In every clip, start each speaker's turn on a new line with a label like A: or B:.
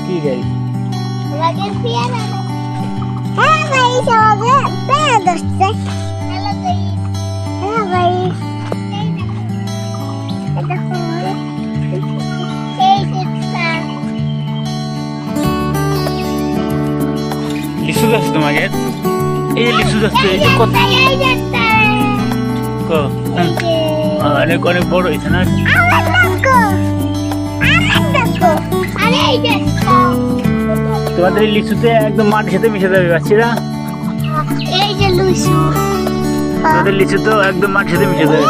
A: কি গাই লিচু গাছ তোমাকে এই লিচু গাছ কত অনেক অনেক বড় হয়েছে না তোমাদের লিচুতে একদম মাটির সাথে মিশে যাবে বাচ্চারা তোমাদের লিচু তো একদম মাটির সাথে মিশে যাবে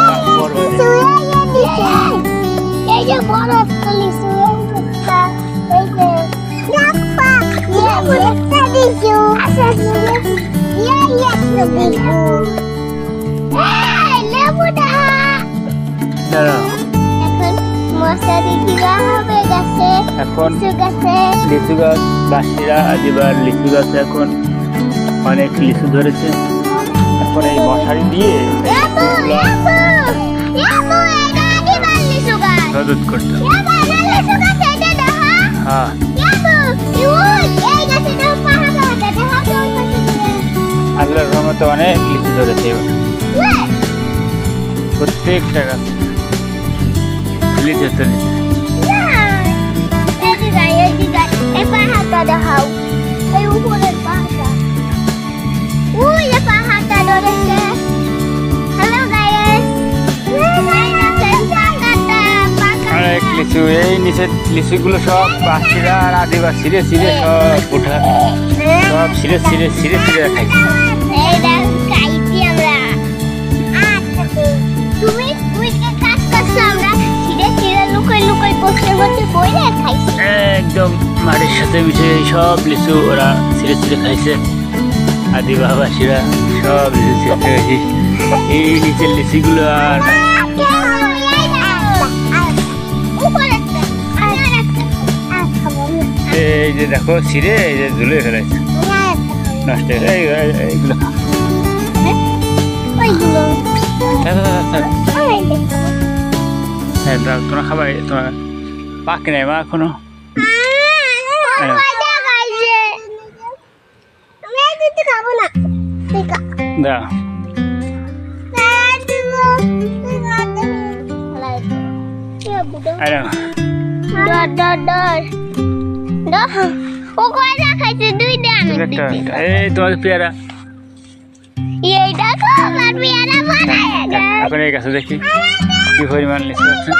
A: এখন লিচু গাছ বাসিরা এবার লিচু গাছ এখন অনেক লিচু ধরেছে এখন এই মশারি দিয়ে মদত করতে হ্যাঁ আল্লাহর রহমতে অনেক লিচু ধরেছে এবার প্রত্যেকটা গাছ লিচু ধরেছে লিচু এই নিচে লিচুগুলো সব বাসিরা আর আদিবাসী ছিঁড়ে সব উঠা সব ছিঁড়ে খাইছে একদম মাটির সাথে মিশে সব লিচু ওরা ছিঁড়ে খাইছে আদিবাসীরা সব লিচু ছিঁড়ে খাইছে এই নিচের লিচিগুলো আর এই যে দেখো ছিঁড়ে এই যে ঝুলে ফেলেছে নষ্ট এইগুলো তোমরা খাবার তোমার পাকে নাই মা এখনো দাও এই তোমার পেয়ারা এখন এই গাছে দেখি কি পরিমাণ লিচু আছে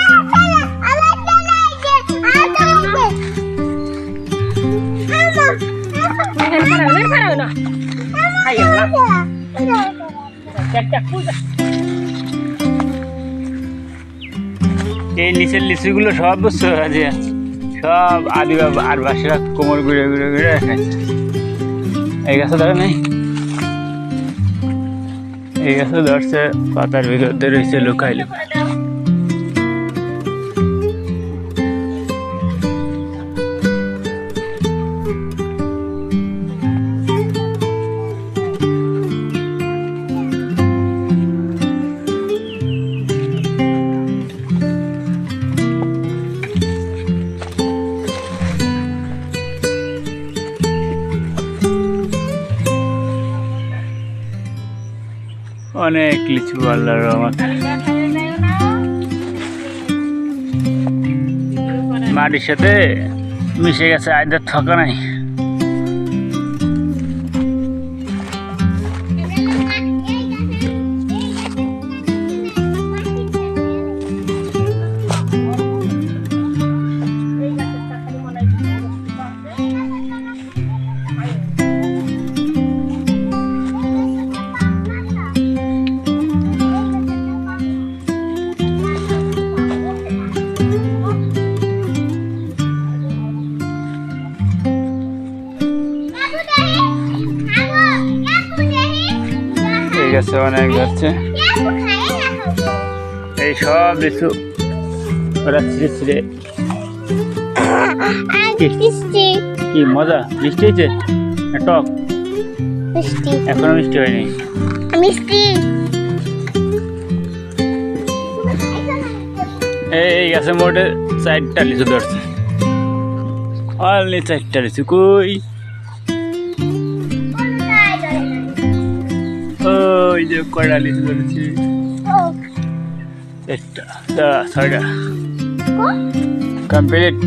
A: এই নিচের লিচুগুলো সব বুঝছো সব আদিবাসীরা কোমর ঘুরে খাইছে এই গাছে ধরে নাই এই গাছে ধরছে পাতার ভিতরে রয়েছে লুকাইল অনেক লিচু আল্লাহর রহমতে মাটির সাথে মিশে গেছে আইদার থাকা নাই গেছে অনেক যাচ্ছে এই সব লিচু ওরা ছিঁড়ে কি মজা মিষ্টি হয়েছে টক এখনো মিষ্টি হয়নি এই গাছে মোটে 4টা লিচু ধরছে, অনলি 4টা লিচু। কই ওই যে কয়টা লিচু ধরেছি, 4টা 6টা কমপ্লিট।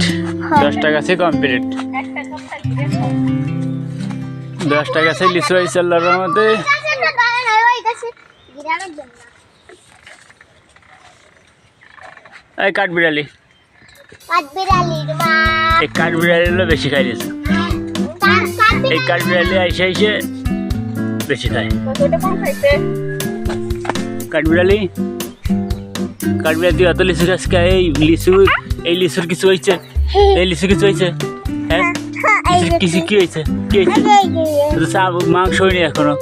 A: 10টা গাছে কমপ্লিট, 10টা গাছে লিচু হয়েছে আল্লাহর রহমতে। এই কাঠবিড়ালি, এই কাঠবিড়ালি হলো বেশি খাই লিচু। এই কাঠবিড়ালি আইসে আইসে বেশি খায়। কাঠবিড়ালি তুই অত লিচু গাছ খায়, এই লিচুর কিছু হয়েছে? এই লিচু কিছু হয়েছে? হ্যাঁ কিছু কি হয়েছে? কি হয়েছে? মাংস হয়নি এখনো,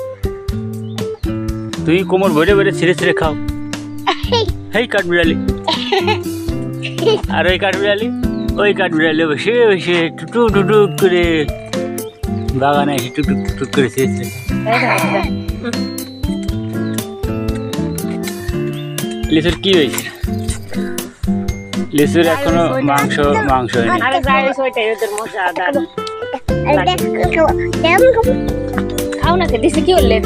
A: তুই কোমর ভরে ভরে ছিঁড়ে ছিঁড়ে খাও। হেই কাঠবিড়ালি, আর ওই কাঠবিড়ালি, ওই কাঠবিড়ালি বসে বসে টুটুক টুটুক করে বাগানে এসে টুটুক টুটুক করে ছিঁড়েছে। লিচুর কি হয়েছে? লিচুর এখনো মাংস হয়নি।
B: খাও না, দিছে কি বললেন?